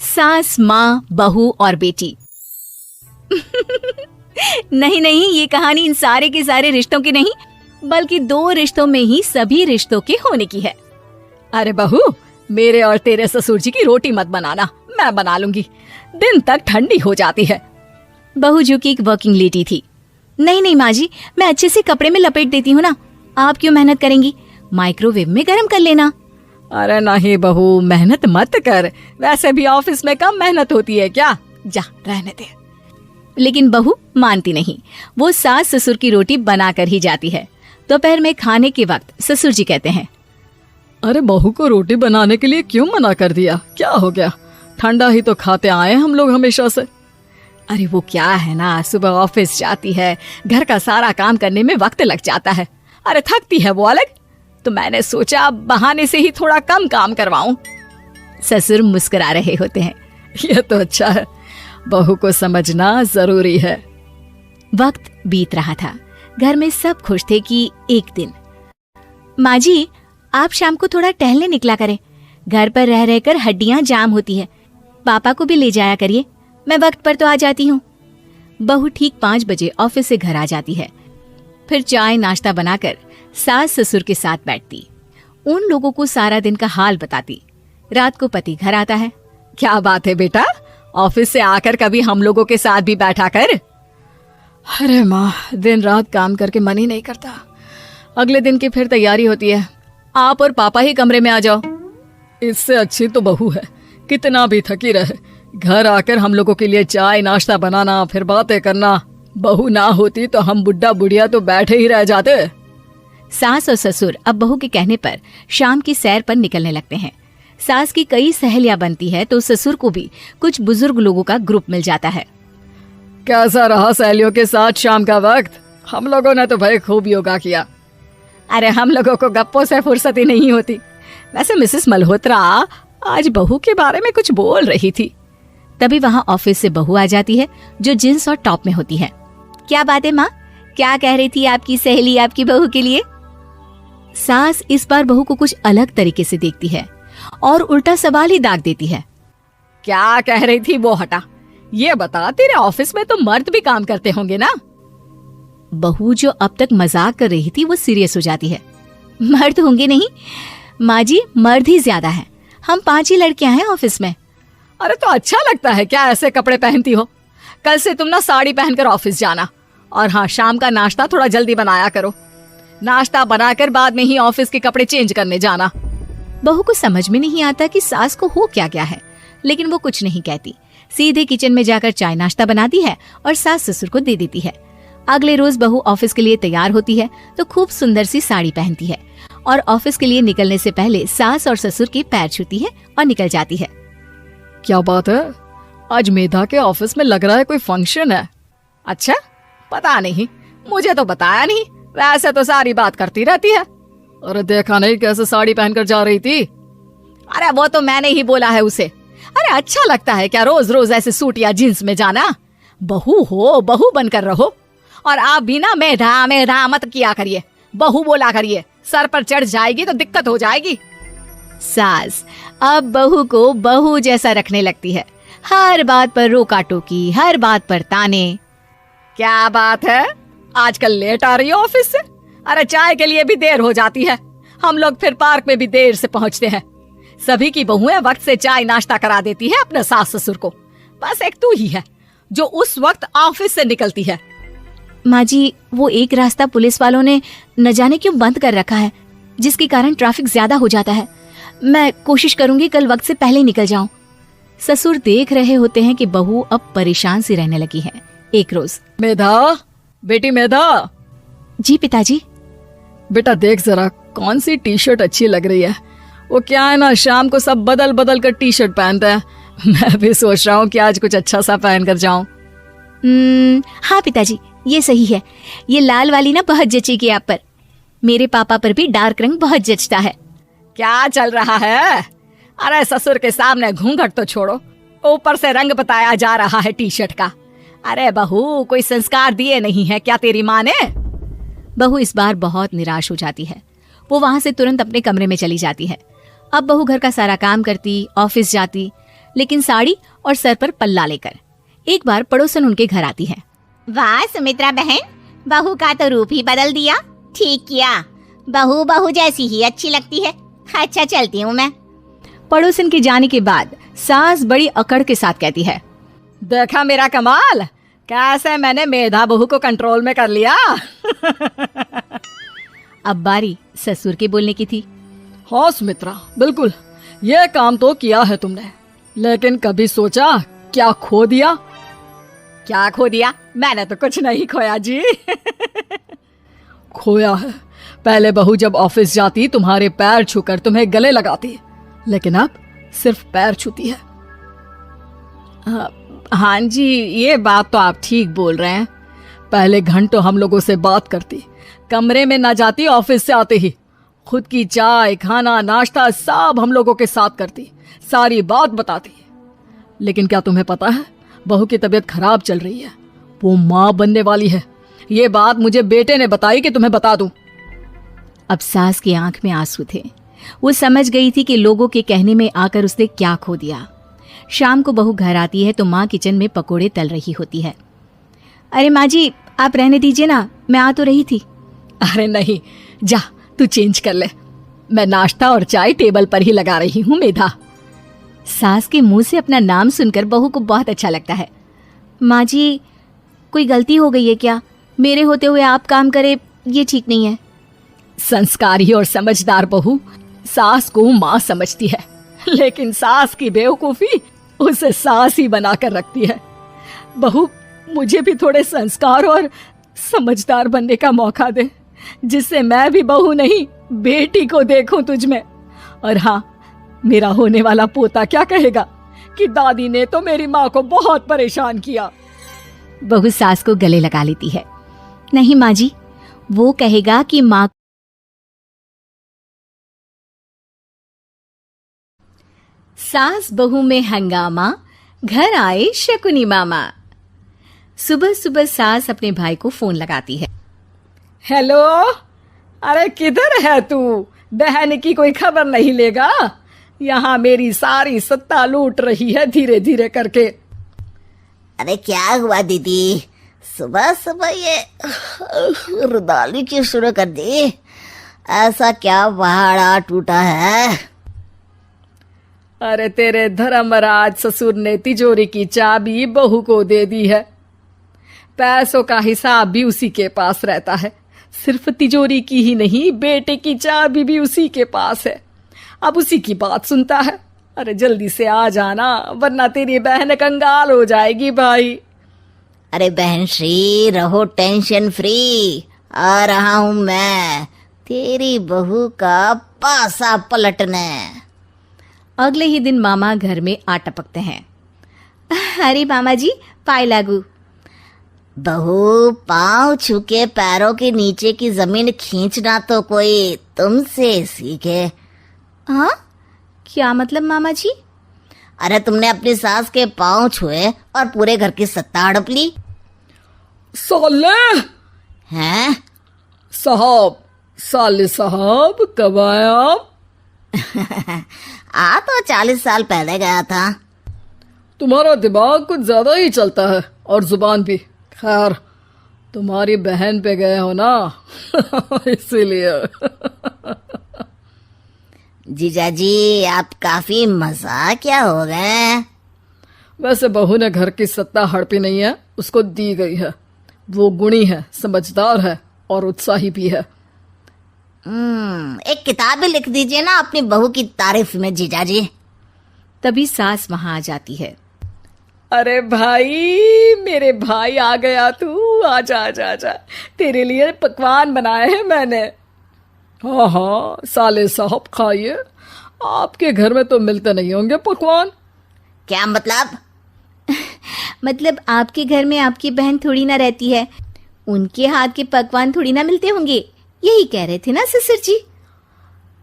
सास, माँ, बहू और बेटी। नहीं नहीं, ये कहानी इन सारे के सारे रिश्तों की नहीं, बल्कि दो रिश्तों में ही सभी रिश्तों के होने की है। अरे बहू, मेरे और तेरे ससुर जी की रोटी मत बनाना, मैं बना लूंगी, दिन तक ठंडी हो जाती है। बहू जो कि एक वर्किंग लेडी थी। नहीं नहीं माँ जी, मैं अच्छे से कपड़े में लपेट देती हूँ ना, आप क्यों मेहनत करेंगी, माइक्रोवेव में गर्म कर लेना। अरे नहीं बहू, मेहनत मत कर, वैसे भी ऑफिस में कम मेहनत होती है क्या, जा रहने दे। लेकिन बहू मानती नहीं, वो सास ससुर की रोटी बनाकर ही जाती है। दोपहर में खाने के वक्त ससुर जी कहते हैं, अरे बहू को रोटी बनाने के लिए क्यों मना कर दिया, क्या हो गया, ठंडा ही तो खाते आए हम लोग हमेशा से। अरे वो क्या है ना, सुबह ऑफिस जाती है, घर का सारा काम करने में वक्त लग जाता है, अरे थकती है वो अलग, तो मैंने सोचा बहाने से ही थोड़ा कम काम करवाऊं। ससुर मुस्कुरा रहे होते हैं। ये तो अच्छा है, बहू को समझना जरूरी है। वक्त बीत रहा था, घर में सब खुश थे कि एक दिन, माँ जी आप शाम को थोड़ा टहलने निकला करें, घर पर रह रहकर हड्डियां जाम होती है, पापा को भी ले जाया करिए, मैं वक्त पर तो आ जाती हूँ। बहू ठीक 5 बजे ऑफिस से घर आ जाती है। फिर चाय नाश्ता बनाकर सास ससुर के साथ बैठती, उन लोगों को सारा दिन का हाल बताती। रात को पति घर आता है। क्या बात है बेटा, ऑफिस से आकर कभी हम लोगों के साथ भी बैठा कर। अरे माँ, दिन रात काम करके मन ही नहीं करता, अगले दिन की फिर तैयारी होती है, आप और पापा ही कमरे में आ जाओ। इससे अच्छी तो बहू है, कितना भी थकी रहे, घर आकर हम लोगों के लिए चाय नाश्ता बनाना, फिर बातें करना। बहू ना होती तो हम बुढ़ा बुढ़िया तो बैठे ही रह जाते। सास और ससुर अब बहू के कहने पर शाम की सैर पर निकलने लगते हैं। सास की कई सहेलियां बनती है तो ससुर को भी कुछ बुजुर्ग लोगों का ग्रुप मिल जाता है। कैसा रहा सहेलियों के साथ शाम का वक्त? हम लोगों ने तो भाई खूब योगा किया। अरे हम लोगों को गप्पों से फुर्सत ही नहीं होती। वैसे मिसेस मल्होत्रा आज बहू के बारे में कुछ बोल रही थी। तभी वहाँ ऑफिस से बहू आ जाती है जो जींस और टॉप में होती है। क्या बात है माँ, क्या कह रही थी आपकी सहेली आपकी बहू के लिए? सास इस बार बहू को कुछ अलग तरीके से देखती है और उल्टा सवाल ही दाग देती है। क्या कह रही थी वो हटा, ये बता, तेरे ऑफिस में तो मर्द भी काम करते होंगे ना? बहू जो अब तक मजाक कर रही थी वो सीरियस हो जाती है। मर्द होंगे नहीं माँ जी, मर्द ही ज्यादा है, हम 5 ही लड़कियां हैं ऑफिस में। अरे तो अच्छा लगता है क्या ऐसे कपड़े पहनती हो? कल से तुम ना साड़ी पहनकर ऑफिस जाना, और हाँ, शाम का नाश्ता थोड़ा जल्दी बनाया करो, नाश्ता बनाकर बाद में ही ऑफिस के कपड़े चेंज करने जाना। बहू को समझ में नहीं आता कि सास को हो क्या गया है, लेकिन वो कुछ नहीं कहती, सीधे किचन में जाकर चाय नाश्ता बनाती है और सास ससुर को दे देती है। अगले रोज बहू ऑफिस के लिए तैयार होती है तो खूब सुंदर सी साड़ी पहनती है और ऑफिस के लिए निकलने से पहले सास और ससुर के पैर छूती है और निकल जाती है। क्या बात है, आज मेधा के ऑफिस में लग रहा है कोई फंक्शन है। अच्छा, पता नहीं, मुझे तो बताया नहीं, वैसे तो सारी बात करती रहती है। अरे देखा नहीं कैसे साड़ी पहनकर जा रही थी? अरे वो तो मैंने ही बोला है उसे। अरे अच्छा लगता है क्या रोज रोज ऐसे सूट या जींस में जाना? बहू हो, बहू बनकर रहो, और आप भी ना मेधा मेधा मत किया करिए, बहू बोला करिए, सर पर चढ़ जाएगी तो दिक्कत हो जाएगी। सास अब बहू को बहू जैसा रखने लगती है, हर बात पर रोका टोकी, हर बात पर ताने। क्या बात है, आजकल लेट आ रही हो ऑफिस से? अरे चाय के लिए भी देर हो जाती है, हम लोग फिर पार्क में भी देर से पहुंचते हैं। सभी की बहुएं वक्त से चाय नाश्ता करा देती है अपने सास ससुर को, बस एक तू ही है जो उस वक्त ऑफिस से निकलती है। माँ जी, वो एक रास्ता पुलिस वालों ने न जाने क्यों बंद कर रखा है, जिसके कारण ट्रैफिक ज्यादा हो जाता है। मैं कोशिश करूंगी कल वक्त से पहले निकल जाऊं। ससुर देख रहे होते हैं कि बहू अब परेशान सी रहने लगी है। एक रोज, मेधा, बेटी मेधा। जी पिताजी। बेटा देख जरा कौन सी टी शर्ट अच्छी लग रही है। वो क्या है ना, शाम को सब बदल बदल कर टी शर्ट पहनते हैं, मैं भी सोच रहा हूँ कि आज कुछ अच्छा सा पहन कर जाऊं। हाँ पिताजी, ये सही है, ये लाल वाली ना बहुत जचेगी आप पर, मेरे पापा पर भी डार्क रंग बहुत जचता है। क्या चल रहा है? अरे ससुर के सामने घूंघट तो छोड़ो, ऊपर से रंग बताया जा रहा है टी शर्ट का। अरे बहू, कोई संस्कार दिए नहीं है क्या तेरी माँ ने? बहू इस बार बहुत निराश हो जाती है, वो वहां से तुरंत अपने कमरे में चली जाती है। अब बहू घर का सारा काम करती, ऑफिस जाती, लेकिन साड़ी और सर पर पल्ला लेकर। एक बार पड़ोसन उनके घर आती है। वाह सुमित्रा बहन, बहू का तो रूप ही बदल दिया। ठीक किया, बहू बहू जैसी ही अच्छी लगती है। अच्छा चलती हूँ मैं। पड़ोसन के जाने के बाद सास बड़ी अकड़ के साथ कहती है, देखा मेरा कमाल, कैसे मैंने मेधा बहू को कंट्रोल में कर लिया। अब बारी ससुर के बोलने की थी। हाँ सुमित्रा, बिल्कुल ये काम तो किया है तुमने, लेकिन कभी सोचा क्या खो दिया? क्या खो दिया? मैंने तो कुछ नहीं खोया जी। खोया है, पहले बहू जब ऑफिस जाती तुम्हारे पैर छूकर तुम्हें गले लगाती, लेकिन अब सिर्फ पैर छूती है। हाँ जी, ये बात तो आप ठीक बोल रहे हैं। पहले घंटों हम लोगों से बात करती, कमरे में ना जाती, ऑफिस से आते ही खुद की चाय, खाना, नाश्ता सब हम लोगों के साथ करती, सारी बात बताती। लेकिन क्या तुम्हें पता है, बहू की तबीयत खराब चल रही है, वो माँ बनने वाली है। ये बात मुझे बेटे ने बताई कि तुम्हें बता दूं। अब सास की आंख में आंसू थे। वो समझ गई थी कि लोगों के कहने में आकर उसने क्या खो दिया। शाम को बहू घर आती है तो माँ किचन में पकोड़े तल रही होती है। अरे माँ जी, आप रहने दीजिए ना, मैं आ तो रही थी। अरे नहीं, जा तू चेंज कर ले, मैं नाश्ता और चाय टेबल पर ही लगा रही हूँ मेधा। सास के मुंह से अपना नाम सुनकर बहू को बहुत अच्छा लगता है। माँ जी, कोई गलती हो गई है क्या? मेरे होते हुए आप काम करे, ये ठीक नहीं है। संस्कारी और समझदार बहू सास को माँ समझती है, लेकिन सास की बेवकूफी उसे सास ही बनाकर रखती है। बहू, मुझे भी थोड़े संस्कार और समझदार बनने का मौका दे, जिससे मैं भी बहू नहीं बेटी को देखूं तुझ में। और हाँ, मेरा होने वाला पोता क्या कहेगा कि दादी ने तो मेरी माँ को बहुत परेशान किया। बहू सास को गले लगा लेती है। नहीं माँ जी, वो कहेगा कि माँ। सास बहू में हंगामा, घर आए शकुनी मामा। सुबह सुबह सास अपने भाई को फोन लगाती है। हेलो, अरे किधर है तू? बहन की कोई खबर नहीं लेगा? यहाँ मेरी सारी सत्ता लूट रही है धीरे धीरे करके। अरे क्या हुआ दीदी, सुबह सुबह ये रुदाली क्यों शुरू कर दी? ऐसा क्या पहाड़ा टूटा है? अरे तेरे धर्मराज ससुर ने तिजोरी की चाबी बहू को दे दी है। पैसों का हिसाब भी उसी के पास रहता है। सिर्फ तिजोरी की ही नहीं, बेटे की चाबी भी उसी के पास है। अब उसी की बात सुनता है। अरे जल्दी से आ जाना, वरना तेरी बहन कंगाल हो जाएगी भाई। अरे बहन श्री, रहो टेंशन फ्री, आ रहा हूँ मैं तेरी बहू का पासा पलटने। अगले ही दिन मामा घर में आ टपकते हैं। अरे मामा जी, पाए लागू। बहू, पाँव छू के पैरों के नीचे की जमीन खींचना तो कोई तुमसे सीखे। हाँ, क्या मतलब मामा जी? अरे तुमने अपनी सास के पाँव छुए और पूरे घर की सत्ता हड़प ली। साले हैं? साहब, साले साहब कब आए आप? आ तो 40 साल पहले गया था। तुम्हारा दिमाग कुछ ज्यादा ही चलता है और जुबान भी। खैर, तुम्हारी बहन पे गए हो ना, इसीलिए। जीजाजी, आप काफी मजाकिया हो गए। वैसे बहू ने घर की सत्ता हड़पी नहीं है, उसको दी गई है। वो गुणी है, समझदार है और उत्साही भी है। एक किताब भी लिख दीजिए ना अपनी बहू की तारीफ में जीजाजी। तभी सास वहां आ जाती है। अरे भाई, मेरे भाई आ गया तू, आजा आजा आजा, तेरे लिए पकवान बनाए हैं मैंने। हाँ हाँ साले साहब, खाइए, आपके घर में तो मिलते नहीं होंगे पकवान। क्या मतलब? मतलब आपके घर में आपकी बहन थोड़ी ना रहती है, उनके हाथ के पकवान थोड़ी ना मिलते होंगे, यही कह रहे थे ना ससुर जी?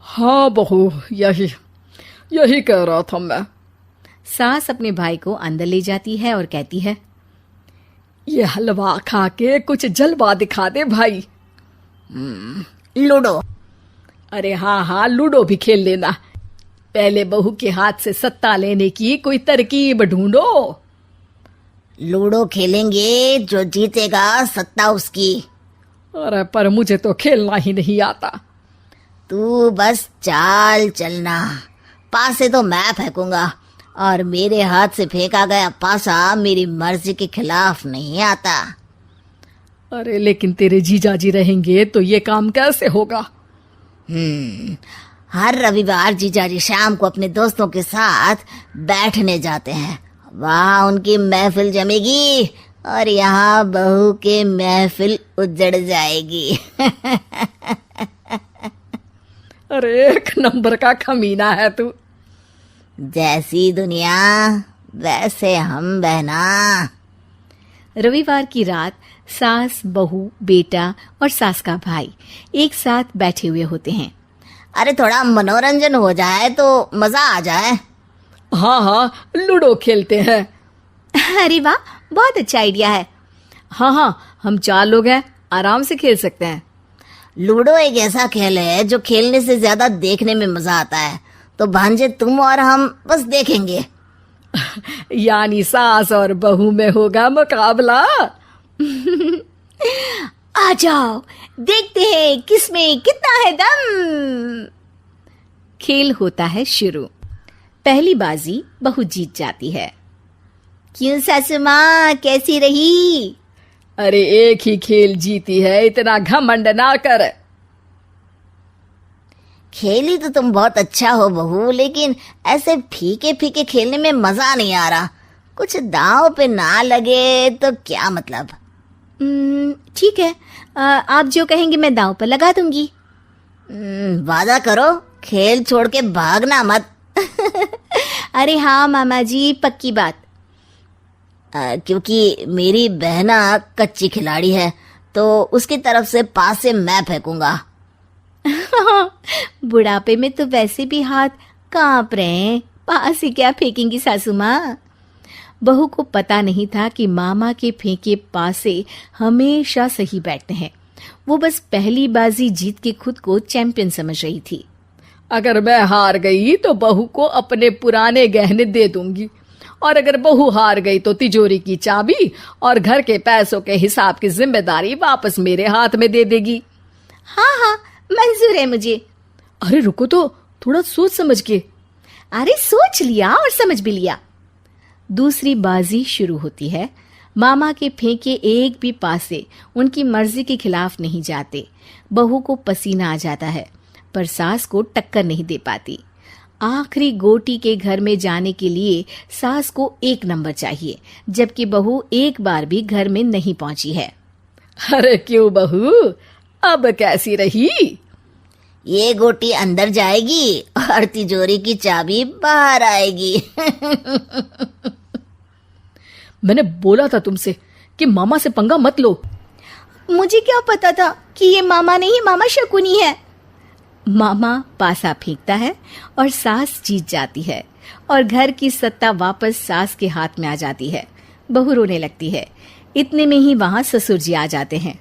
हाँ बहू, यही कह रहा था मैं। सास अपने भाई को अंदर ले जाती है और कहती है, ये हलवा खा के कुछ जलवा दिखा दे भाई। लूडो? अरे हाँ हाँ, लूडो भी खेल लेना। पहले बहू के हाथ से सत्ता लेने की कोई तरकीब ढूंढो। लूडो खेलेंगे, जो जीतेगा सत्ता उसकी। अरे पर मुझे तो खेलना ही नहीं आता। तू बस चाल चलना, पासे तो मैं फेंकूंगा और मेरे हाथ से फेंका गया पासा मेरी मर्जी के खिलाफ नहीं आता। अरे लेकिन तेरे जीजाजी रहेंगे तो ये काम कैसे होगा? हर रविवार जीजाजी शाम को अपने दोस्तों के साथ बैठने जाते हैं। वहाँ उनकी महफिल जमेगी और यहाँ बहू के महफिल उजड़ जाएगी। अरे एक नंबर का कमीना है तू। जैसी दुनिया वैसे हम बहना। रविवार की रात सास, बहू, बेटा और सास का भाई एक साथ बैठे हुए होते हैं। अरे थोड़ा मनोरंजन हो जाए तो मजा आ जाए। हाँ हाँ, लूडो खेलते हैं। अरे वाह, बहुत अच्छा आइडिया है। हाँ हाँ, हम 4 लोग हैं, आराम से खेल सकते हैं। लूडो एक ऐसा खेल है जो खेलने से ज्यादा देखने में मजा आता है। तो भांजे तुम और हम बस देखेंगे। यानी सास और बहू में होगा मुकाबला। आ जाओ, देखते हैं किसमें कितना है दम। खेल होता है शुरू। पहली बाजी बहू जीत जाती है। क्यों सासू माँ, कैसी रही? अरे एक ही खेल जीती है, इतना घमंड ना कर। खेली तो तुम बहुत अच्छा हो बहू, लेकिन ऐसे फीके फीके खेलने में मजा नहीं आ रहा। कुछ दांव पे ना लगे तो क्या मतलब। ठीक है, आप जो कहेंगे मैं दांव पर लगा दूंगी। वादा करो, खेल छोड़ के भागना मत। अरे हाँ मामा जी, पक्की बात। क्योंकि मेरी बहना कच्ची खिलाड़ी है तो उसकी तरफ से पास से मैं फेंकूंगा। बुढ़ापे में तो वैसे भी हाथ कांप रहे हैं, पास ही क्या फेंकेंगी सासू माँ। बहू को पता नहीं था कि मामा के फेंके पासे हमेशा सही बैठते हैं। वो बस पहली बाजी जीत के खुद को चैंपियन समझ रही थी। अगर मैं हार गई तो बहू को अपने पुराने गहने दे दूंगी, और अगर बहू हार गई तो तिजोरी की चाबी और घर के पैसों के हिसाब की जिम्मेदारी वापस मेरे हाथ में दे देगी। हाँ हाँ, मंजूर है मुझे। अरे रुको तो, थोड़ा सोच समझ के। अरे सोच लिया और समझ भी लिया। दूसरी बाजी शुरू होती है। मामा के फेंके एक भी पासे उनकी मर्जी के खिलाफ नहीं जाते। बहू को पसीना आ जाता है, पर सास को टक्कर नहीं दे पाती। आखिरी गोटी के घर में जाने के लिए सास को 1 नंबर चाहिए, जबकि बहू एक बार भी घर में नहीं पहुंची है। अरे क्यों बहू, अब कैसी रही? ये गोटी अंदर जाएगी और तिजोरी की चाबी बाहर आएगी। मैंने बोला था तुमसे कि मामा से पंगा मत लो। मुझे क्या पता था कि ये मामा नहीं, मामा शकुनी है। मामा पासा फेंकता है और सास जीत जाती है और घर की सत्ता वापस सास के हाथ में आ जाती है। बहू रोने लगती है। इतने में ही वहां ससुर जी आ जाते हैं।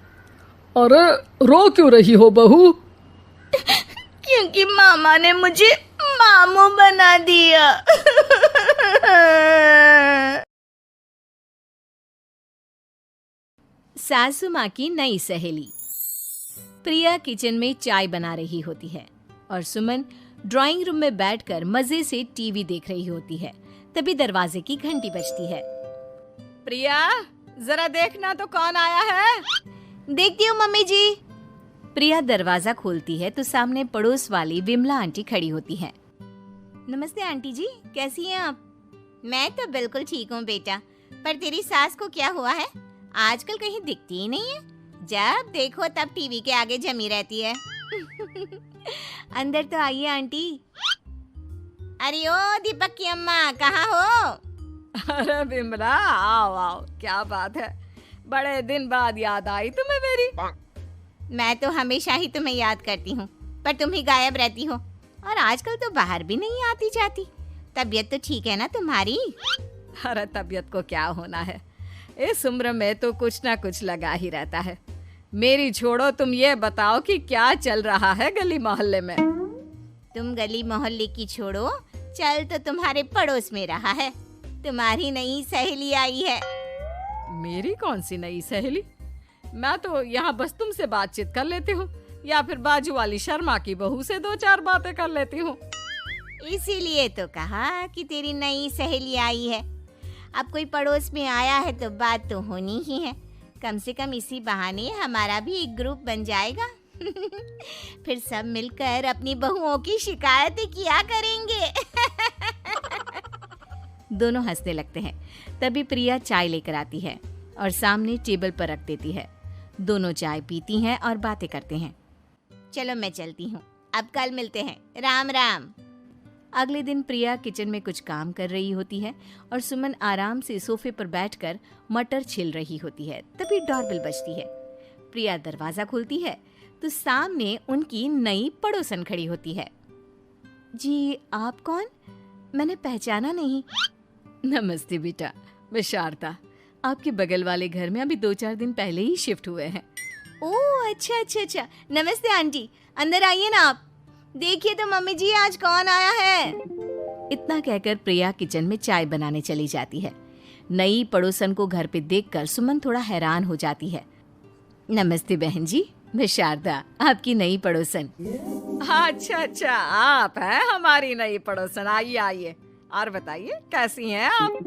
अरे रो क्यों रही हो बहू? क्योंकि मामा ने मुझे मामू बना दिया। सासू माँ की नई सहेली। प्रिया किचन में चाय बना रही होती है और सुमन ड्राइंग रूम में बैठकर मजे से टीवी देख रही होती है। तभी दरवाजे की घंटी बजती है। प्रिया, जरा देखना तो कौन आया है। देखती हूँ मम्मी जी। प्रिया दरवाजा खोलती है तो सामने पड़ोस वाली विमला आंटी खड़ी होती है। नमस्ते आंटी जी, कैसी हैं आप? मैं तो बिल्कुल ठीक हूँ बेटा, पर तेरी सास को क्या हुआ है? आजकल कहीं दिखती ही नहीं है। जब देखो तब टीवी के आगे जमी रहती है। अंदर तो आइए आंटी। अरे ओ दीपक की अम्मा, कहाँ हो? अरे बिमला, आओ आओ, क्या बात है, बड़े दिन बाद याद आई तुम्हें मेरी। मैं तो हमेशा ही तुम्हें याद करती हूँ, पर तुम ही गायब रहती हो और आजकल तो बाहर भी नहीं आती जाती। तबीयत तो ठीक है ना तुम्हारी? अरे तबीयत को क्या होना है, इस उम्र में तो कुछ ना कुछ लगा ही रहता है। मेरी छोड़ो, तुम ये बताओ कि क्या चल रहा है गली मोहल्ले में। तुम गली मोहल्ले की छोड़ो, चल तो तुम्हारे पड़ोस में रहा है, तुम्हारी नई सहेली आई है। मेरी कौन सी नई सहेली? मैं तो यहाँ बस तुमसे बातचीत कर लेती हूँ या फिर बाजू वाली शर्मा की बहू से 2-4 बातें कर लेती हूँ। इसीलिए तो कहा कि तेरी नई सहेली आई है। अब कोई पड़ोस में आया है तो बात तो होनी ही है। कम से कम इसी बहाने हमारा भी एक ग्रुप बन जाएगा। फिर सब मिलकर अपनी बहुओं की शिकायतें किया करेंगे। दोनों हंसने लगते हैं। तभी प्रिया चाय लेकर आती है और सामने टेबल पर रख देती है। दोनों चाय पीती हैं और बातें करते हैं। चलो मैं चलती हूँ, अब कल मिलते हैं। राम राम। अगले दिन प्रिया किचन में कुछ काम कर रही होती है और सुमन आराम से सोफे पर बैठकर मटर छिल रही होती है। तभी डोरबेल बजती है। प्रिया दरवाजा खोलती है तो सामने उनकी नई पड़ोसन खड़ी होती है। जी आप कौन? मैंने पहचाना नहीं। नमस्ते बेटा, मैं शारदा। आपके बगल वाले घर में अभी 2-4 दिन पहले ही शिफ्ट हुए हैं। ओह अच्छा। नमस्ते आंटी, अंदर आइए ना आप। देखिए तो मम्मी जी आज कौन आया है। इतना कहकर प्रिया किचन में चाय बनाने चली जाती है। नई पड़ोसन को घर पे देखकर सुमन थोड़ा हैरान हो जाती है। नमस्ते बहन जी, मैं शारदा, आपकी नई पड़ोसन। अच्छा, आप हैं हमारी नई पड़ोसन। आइए और बताइए कैसी हैं आप?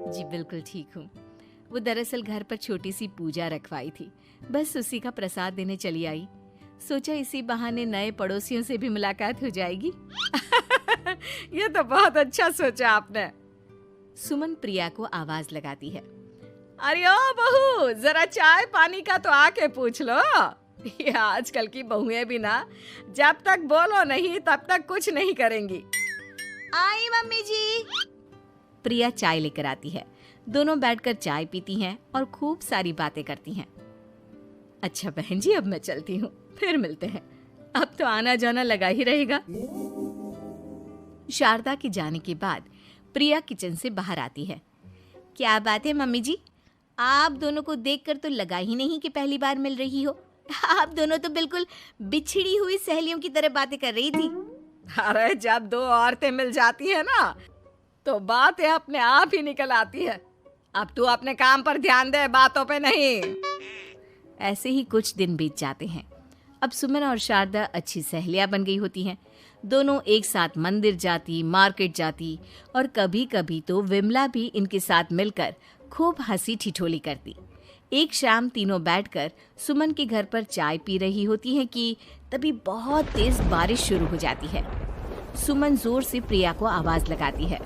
जी बिल्कुल ठीक हूँ। वो दरअसल घर पर छोटी सी पूजा रखवाई थी, बस उसी का प्रसाद देने चली आई। सोचा इसी बहाने नए पड़ोसियों से भी मुलाकात हो जाएगी। ये तो बहुत अच्छा सोचा आपने। सुमन प्रिया को आवाज लगाती है। अरे ओ बहू, जरा चाय पानी का तो आके पूछ लो। ये आजकल की बहुएं भी ना जब तक बोलो नहीं तब तक कुछ नहीं करेंगी। आई मम्मी जी। प्रिया चाय लेकर आती है। दोनों बैठकर चाय पीती हैं और खूब सारी बातें करती हैं। अच्छा बहन जी, अब मैं चलती हूँ, फिर मिलते हैं। अब तो आना जाना लगा ही रहेगा। शारदा के जाने के बाद प्रिया किचन से बाहर आती है। क्या बात है मम्मी जी, आप दोनों को देखकर तो लगा ही नहीं कि पहली बार मिल रही हो। आप दोनों तो बिल्कुल बिछड़ी हुई सहेलियों की तरह बातें कर रही थी। अरे जब 2 औरतें मिल जाती है ना तो बातें अपने आप ही निकल आती है। अब तू अपने काम पर ध्यान दे, बातों पे नहीं। ऐसे ही कुछ दिन बीत जाते हैं। अब सुमन और शारदा अच्छी सहेलियां बन गई होती हैं। दोनों एक साथ मंदिर जाती, मार्केट जाती और कभी कभी तो विमला भी इनके साथ मिलकर खूब हंसी ठिठोली करती। एक शाम तीनों बैठकर सुमन के घर पर चाय पी रही होती हैं कि तभी बहुत तेज बारिश शुरू हो जाती है। सुमन जोर से प्रिया को आवाज लगाती है।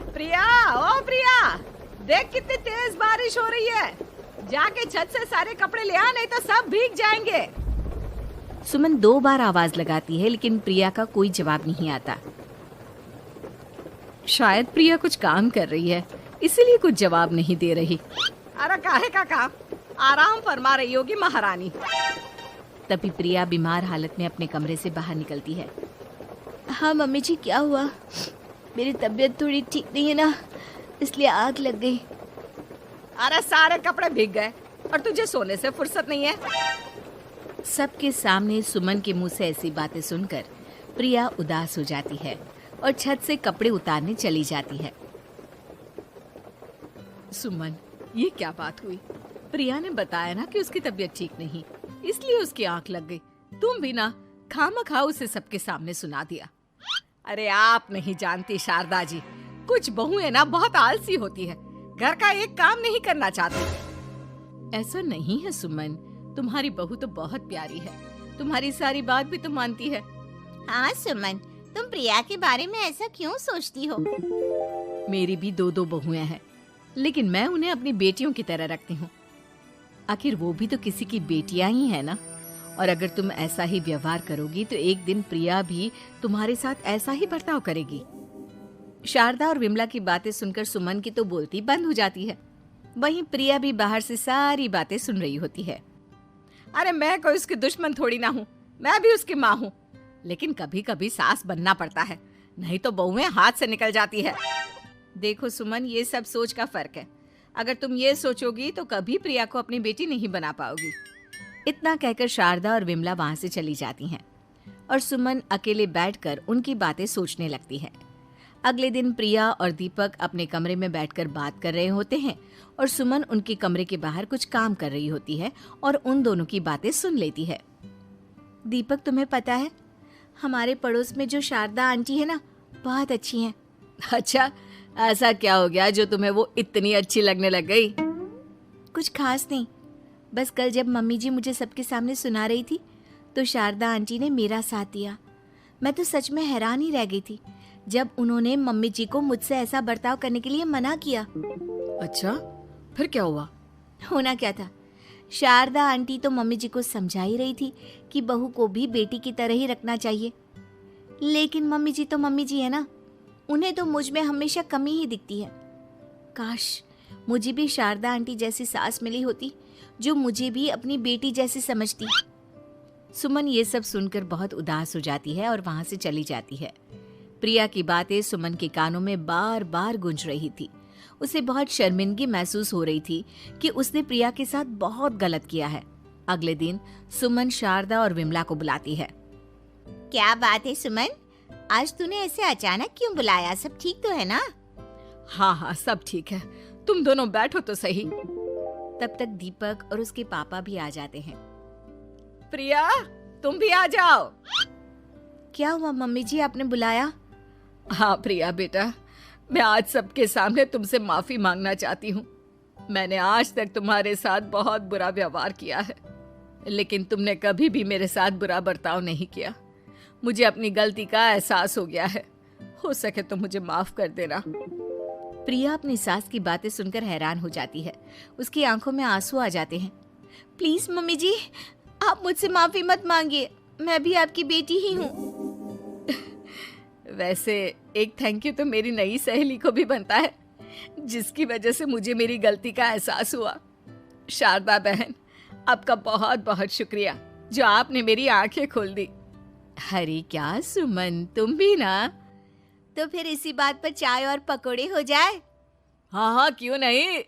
प्रिया, ओ प्रिया, देख कितनी तेज बारिश हो रही है। जाके छत से सारे कपड़े ले आ, नहीं तो सब भीग जाएंगे। सुमन 2 बार आवाज लगाती है लेकिन प्रिया का कोई जवाब नहीं आता। शायद प्रिया कुछ काम कर रही है, इसीलिए कुछ जवाब नहीं दे रही। अरे काहे का काम, आराम फरमा रही होगी महारानी। तभी प्रिया बीमार हालत में अपने कमरे से बाहर निकलती है। हाँ मम्मी जी, क्या हुआ? मेरी तबीयत थोड़ी ठीक नहीं है ना, इसलिए आग लग गई। अरे सारे कपड़े भीग गए और तुझे सोने से फुर्सत नहीं है। सबके सामने सुमन के मुंह से ऐसी बातें सुनकर प्रिया उदास हो जाती है और छत से कपड़े उतारने चली जाती है। सुमन, ये क्या बात हुई? प्रिया ने बताया ना कि उसकी तबीयत ठीक नहीं, इसलिए उसकी आंख लग गई। तुम भी ना खामखा उसे सबके सामने सुना दिया। अरे आप नहीं जानती शारदा जी, कुछ बहुएं ना बहुत आलसी होती है, घर का एक काम नहीं करना चाहती। ऐसा नहीं है सुमन, तुम्हारी बहू तो बहुत प्यारी है, तुम्हारी सारी बात भी तो मानती है। हाँ सुमन, तुम प्रिया के बारे में ऐसा क्यों सोचती हो? मेरी भी 2 बहुएं हैं, लेकिन मैं उन्हें अपनी बेटियों की तरह रखती हूँ। आखिर वो भी तो किसी की बेटियां ही है ना। और अगर तुम ऐसा ही व्यवहार करोगी तो एक दिन प्रिया भी तुम्हारे साथ ऐसा ही बर्ताव करेगी। शारदा और विमला की बातें सुनकर सुमन की तो बोलती बंद हो जाती है। वहीं प्रिया भी बाहर से सारी बातें सुन रही होती है। अरे मैं कोई उसकी दुश्मन थोड़ी ना हूँ, मैं भी उसकी माँ हूँ, लेकिन कभी कभी सास बनना पड़ता है, नहीं तो बहुएं हाथ से निकल जाती है। देखो सुमन, ये सब सोच का फर्क है। अगर तुम ये सोचोगी तो कभी प्रिया को अपनी बेटी नहीं बना पाओगी। इतना कहकर शारदा और विमला वहां से चली जाती हैं। और सुमन अकेले बैठकर उनकी बातें सोचने लगती है। अगले दिन प्रिया और दीपक अपने कमरे में बैठकर बात कर रहे होते हैं और सुमन उनके कमरे के बाहर कुछ काम कर रही होती है और उन दोनों की बातें सुन लेती है। दीपक, तुम्हें पता है हमारे पड़ोस में जो शारदा आंटी है ना, बहुत अच्छी हैं। अच्छा, ऐसा क्या हो गया जो तुम्हें वो इतनी अच्छी लगने लग गई? कुछ खास नहीं, बस कल जब मम्मी जी मुझे सबके सामने सुना रही थी तो शारदा आंटी ने मेरा साथ दिया। मैं तो सच में हैरान ही रह गई थी जब उन्होंने मम्मी जी को मुझसे ऐसा बर्ताव करने के लिए मना किया। अच्छा, फिर क्या हुआ? होना क्या था, शारदा आंटी तो मम्मी जी को समझा ही रही थी कि बहू को भी बेटी की तरह ही रखना चाहिए, लेकिन मम्मी जी तो मम्मी जी है ना, उन्हें तो मुझ में हमेशा कमी ही दिखती है। काश मुझे भी शारदा आंटी जैसी सास मिली होती जो मुझे भी अपनी बेटी जैसी समझती। सुमन ये सब सुनकर बहुत उदास हो जाती है और वहां से चली जाती है। प्रिया की बातें सुमन के कानों में बार बार गूंज रही थी। उसे बहुत शर्मिंदगी महसूस हो रही थी कि उसने प्रिया के साथ बहुत गलत किया है। अगले दिन सुमन शारदा और विमला को बुलाती है। क्या बात है सुमन, आज तूने ऐसे अचानक क्यों बुलाया? सब ठीक तो है ना? हाँ, सब ठीक है, तुम दोनों बैठो तो सही। तब तक दीपक और उसके पापा भी आ जाते हैं। प्रिया, तुम भी आ जाओ। क्या हुआ मम्मी जी, आपने बुलाया? हाँ प्रिया बेटा, मैं आज सबके सामने तुमसे माफी मांगना चाहती हूँ। मैंने आज तक तुम्हारे साथ बहुत बुरा व्यवहार किया है, लेकिन तुमने कभी भी मेरे साथ बुरा बर्ताव नहीं किया। मुझे अपनी गलती का एहसास हो गया है, हो सके तो मुझे माफ कर देना। प्रिया अपनी सास की बातें सुनकर हैरान हो जाती है। उसकी आंखों में आंसू आ जाते हैं। प्लीज मम्मी जी, आप मुझसे माफी मत मांगिए, मैं भी आपकी बेटी ही हूँ। वैसे एक थैंक यू तो मेरी नई सहेली को भी बनता है, जिसकी वजह से मुझे मेरी गलती का एहसास हुआ। शारदा बहन, आपका बहुत बहुत शुक्रिया जो आपने मेरी आंखें खोल दी। अरे क्या सुमन, तुम भी ना? तो फिर इसी बात पर चाय और पकोड़े हो जाए। हाँ, क्यों नहीं।